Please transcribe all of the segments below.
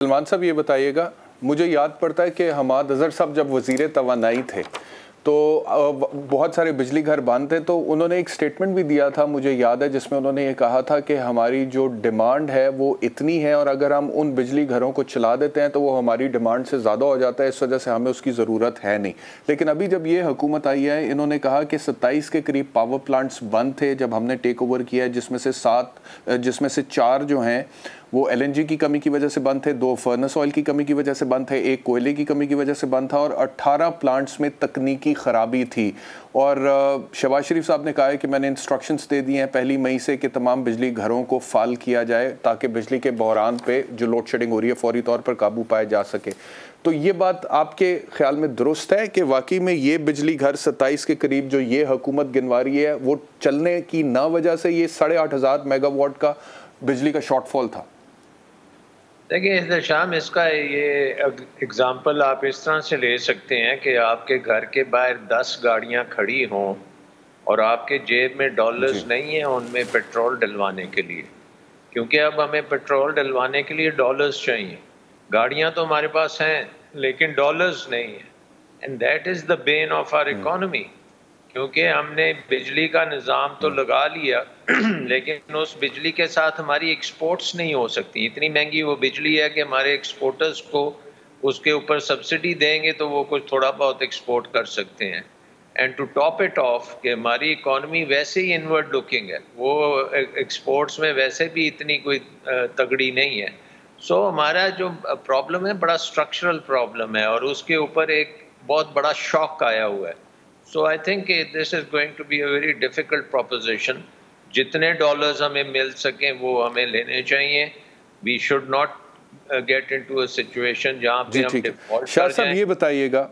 सलमान साहब ये बताइएगा, मुझे याद पड़ता है कि हमाद अज़हर साहब जब वज़ीर तवानाई थे तो बहुत सारे बिजली घर बंद थे, तो उन्होंने एक स्टेटमेंट भी दिया था, मुझे याद है, जिसमें उन्होंने ये कहा था कि हमारी जो डिमांड है वो इतनी है और अगर हम उन बिजली घरों को चला देते हैं तो वो हमारी डिमांड से ज़्यादा हो जाता है, इस वजह से हमें उसकी ज़रूरत है नहीं। लेकिन अभी जब ये हुकूमत आई है, इन्होंने कहा कि 27 के करीब पावर प्लांट्स बंद थे जब हमने टेक ओवर किया है, जिसमें से 4 जो हैं वो LNG की कमी की वजह से बंद थे, 2 फर्नेस ऑयल की कमी की वजह से बंद थे, 1 कोयले की कमी की वजह से बंद था और 18 प्लांट्स में तकनीकी ख़राबी थी। और शहबाज शरीफ साहब ने कहा है कि मैंने इंस्ट्रक्शंस दे दिए हैं 1 मई से कि तमाम बिजली घरों को फाल किया जाए ताकि बिजली के बहरान पे जो लोड शेडिंग हो रही है फौरी तौर पर काबू पाया जा सके। तो ये बात आपके ख्याल में दुरुस्त है कि वाकई में ये बिजली घर 27 के करीब जो ये हुकूमत गिनवा रही है वो चलने की ना वजह से ये 8,500 मेगावाट का बिजली का शॉर्टफॉल था? देखिए शाम, इसका ये एग्ज़ाम्पल आप इस तरह से ले सकते हैं कि आपके घर के बाहर 10 गाड़ियां खड़ी हों और आपके जेब में डॉलर्स नहीं हैं उनमें पेट्रोल डलवाने के लिए, क्योंकि अब हमें पेट्रोल डलवाने के लिए डॉलर्स चाहिए। गाड़ियां तो हमारे पास हैं लेकिन डॉलर्स नहीं है, and that is the bane of our economy. क्योंकि हमने बिजली का निज़ाम तो लगा लिया लेकिन उस बिजली के साथ हमारी एक्सपोर्ट्स नहीं हो सकती। इतनी महंगी वो बिजली है कि हमारे एक्सपोर्टर्स को उसके ऊपर सब्सिडी देंगे तो वो कुछ थोड़ा बहुत एक्सपोर्ट कर सकते हैं। And to top it off कि हमारी इकॉनमी वैसे ही इनवर्ड लुकिंग है, वो एक्सपोर्ट्स में वैसे भी इतनी कोई तगड़ी नहीं है। सो हमारा जो प्रॉब्लम है बड़ा स्ट्रक्चरल प्रॉब्लम है और उसके ऊपर एक बहुत बड़ा शॉक आया हुआ है। So I think this is going to be a very difficult proposition. जितने डॉलर्स हमें मिल सकें वो हमें लेने चाहिए। We should not get into a situation जहाँ पे हम डिफॉल्ट शाह साहब ये बताइएगा,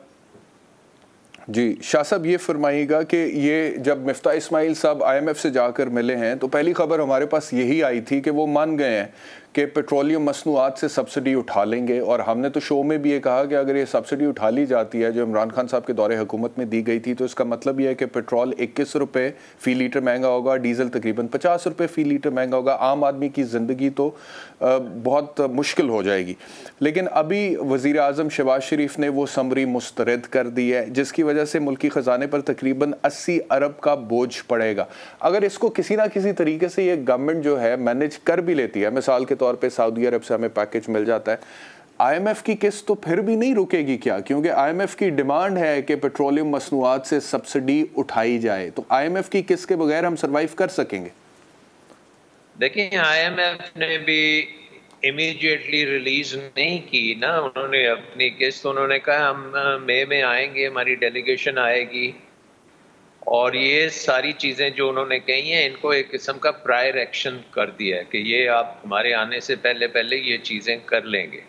जी शाह साहब ये फरमाइएगा कि ये जब मिफ्ता इस्माइल साहब IMF से जाकर मिले हैं तो पहली खबर हमारे पास यही आई थी कि वो मान गए हैं कि पेट्रोलियम मसनूआत से सब्सिडी उठा लेंगे। और हमने तो शो में भी ये कहा कि अगर ये सब्सिडी उठा ली जाती है जो इमरान खान साहब के दौरे हुकूमत में दी गई थी, तो इसका मतलब ये है कि पेट्रोल 21 रुपये फ़ी लीटर महंगा होगा, डीजल तकरीबन 50 रुपये फ़ी लीटर महंगा होगा। आम आदमी की ज़िंदगी तो बहुत मुश्किल हो जाएगी। लेकिन अभी वज़ीर आज़म शहबाज शरीफ ने वो समरी मुस्तरद कर दी है जिसकी वजह से मुल्की ख़जाने पर तकरीबन 80 अरब का बोझ पड़ेगा। अगर इसको किसी ना किसी तरीके से ये गवर्नमेंट जो है मैनेज कर भी लेती है, मिसाल के तौर पे सऊदी अरब से हमें पैकेज मिल जाता है, IMF की किस्त तो फिर भी नहीं रुकेगी क्या? क्योंकि IMF की डिमांड है कि पेट्रोलियम मसनूआत से सब्सिडी उठाई जाए, तो IMF की किस्त के बगैर हम सरवाइव कर सकेंगे? देखिए IMF ने भी इमीडिएटली रिलीज नहीं की ना, उन्होंने अपनी किस्त, उन्होंने कहा हम मई में आएंगे, हमारी डेलीगेशन आएगी, और ये सारी चीज़ें जो उन्होंने कही हैं इनको एक किस्म का प्रायर एक्शन कर दिया है कि ये आप हमारे आने से पहले पहले ये चीज़ें कर लेंगे।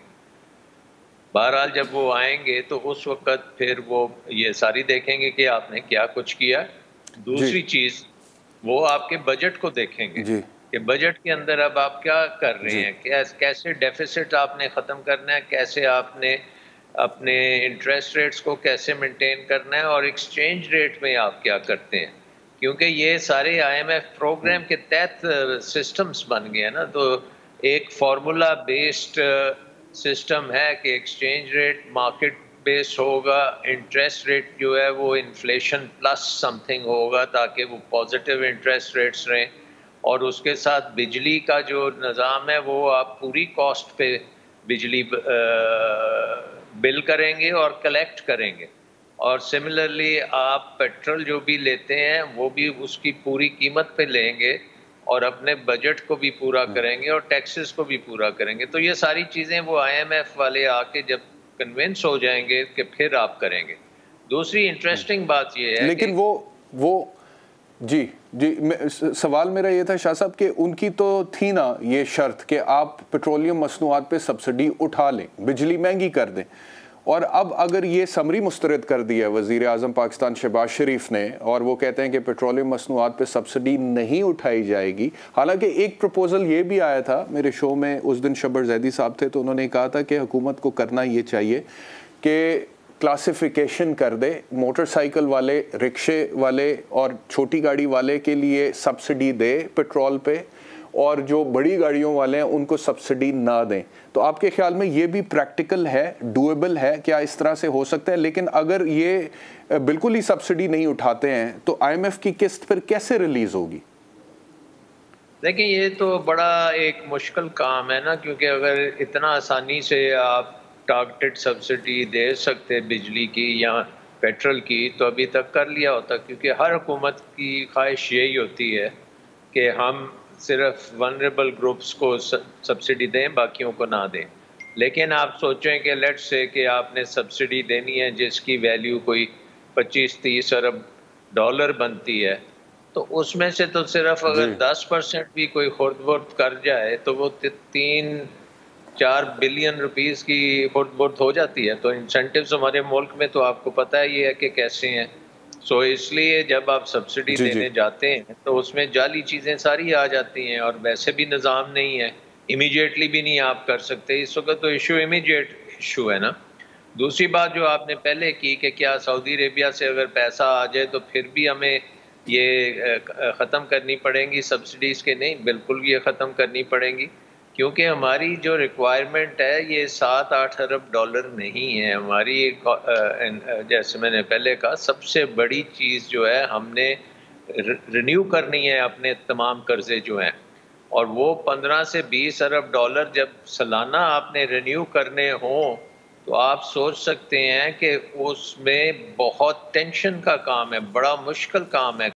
बहरहाल जब वो आएंगे तो उस वक़्त फिर वो ये सारी देखेंगे कि आपने क्या कुछ किया। दूसरी चीज़, वो आपके बजट को देखेंगे कि बजट के अंदर अब आप क्या कर रहे हैं, कैसे डेफिसिट आपने ख़त्म करना है, कैसे आपने अपने इंटरेस्ट रेट्स को कैसे मेंटेन करना है, और एक्सचेंज रेट में आप क्या करते हैं, क्योंकि ये सारे IMF प्रोग्राम के तहत सिस्टम्स बन गए हैं ना। तो एक फार्मूला बेस्ड सिस्टम है कि एक्सचेंज रेट मार्केट बेस्ड होगा, इंटरेस्ट रेट जो है वो इन्फ्लेशन प्लस समथिंग होगा ताकि वो पॉजिटिव इंटरेस्ट रेट्स रहें, और उसके साथ बिजली का जो निज़ाम है वो आप पूरी कॉस्ट पे बिजली बिल करेंगे और कलेक्ट करेंगे, और सिमिलरली आप पेट्रोल जो भी लेते हैं वो भी उसकी पूरी कीमत पे लेंगे और अपने बजट को भी पूरा करेंगे और टैक्सेस को भी पूरा करेंगे। तो ये सारी चीज़ें वो IMF वाले आके जब कन्विंस हो जाएंगे कि फिर आप करेंगे। दूसरी इंटरेस्टिंग बात ये है, लेकिन वो जी सवाल मेरा ये था शाह साहब कि उनकी तो थी ना ये शर्त कि आप पेट्रोलियम मसनूआत पे सब्सिडी उठा लें, बिजली महंगी कर दें, और अब अगर ये समरी मुस्तरद कर दिया वज़ीर आज़म पाकिस्तान शहबाज शरीफ ने और वो कहते हैं कि पेट्रोलियम मसनूआत पे सब्सिडी नहीं उठाई जाएगी। हालांकि एक प्रपोज़ल ये भी आया था मेरे शो में, उस दिन शब्बर जैदी साहब थे, तो उन्होंने कहा था कि हुकूमत को करना ये चाहिए कि क्लासिफिकेशन कर दे, मोटरसाइकिल वाले, रिक्शे वाले और छोटी गाड़ी वाले के लिए सब्सिडी दे पेट्रोल पे, اور جو بڑی گاڑیوں والے ہیں ان کو سبسڈی نہ دیں. تو آپ کے خیال میں یہ بھی پریکٹیکل ہے, ڈویبل ہے, کیا اس طرح سے ہو سکتا ہے؟ لیکن اگر یہ بالکل ہی سبسڈی نہیں اٹھاتے ہیں تو آئی ایم ایف کی قسط پھر کیسے ریلیز ہوگی؟ دیکھیں یہ تو بڑا ایک مشکل کام ہے نا, کیونکہ اگر اتنا آسانی سے آپ ٹارگیٹڈ سبسڈی دے سکتے بجلی کی یا پیٹرول کی تو ابھی تک کر لیا ہوتا, کیونکہ ہر حکومت کی خواہش یہی ہوتی ہے کہ ہم صرف ونریبل گروپس کو سبسڈی دیں, باقیوں کو نہ دیں. لیکن آپ سوچیں کہ لیٹ سے کہ آپ نے سبسڈی دینی ہے جس کی ویلیو کوئی 25-30 ارب ڈالر بنتی ہے, تو اس میں سے تو صرف اگر 10% بھی کوئی خرد برد کر جائے تو وہ 3-4 بلین روپیز کی خرد برد ہو جاتی ہے. تو انسینٹیوز ہمارے ملک میں تو آپ کو پتہ ہی ہے کہ کیسے ہیں. سو اس لیے جب آپ سبسڈی دینے جاتے ہیں تو اس میں جعلی چیزیں ساری آ جاتی ہیں, اور ویسے بھی نظام نہیں ہے, امیڈیٹلی بھی نہیں آپ کر سکتے. اس وقت تو ایشو امیڈیٹ ایشو ہے نا. دوسری بات جو آپ نے پہلے کی کہ کیا سعودی عربیہ سے اگر پیسہ آ جائے تو پھر بھی ہمیں یہ ختم کرنی پڑیں گی سبسڈیز کے؟ نہیں, بالکل یہ ختم کرنی پڑیں گی, کیونکہ ہماری جو ریکوائرمنٹ ہے یہ 7-8 ارب ڈالر نہیں ہے. ہماری جیسے میں نے پہلے کہا سب سے بڑی چیز جو ہے ہم نے رینیو کرنی ہے اپنے تمام قرضے جو ہیں, اور وہ 15 سے 20 ارب ڈالر جب سالانہ آپ نے رینیو کرنے ہوں تو آپ سوچ سکتے ہیں کہ اس میں بہت ٹینشن کا کام ہے, بڑا مشکل کام ہے.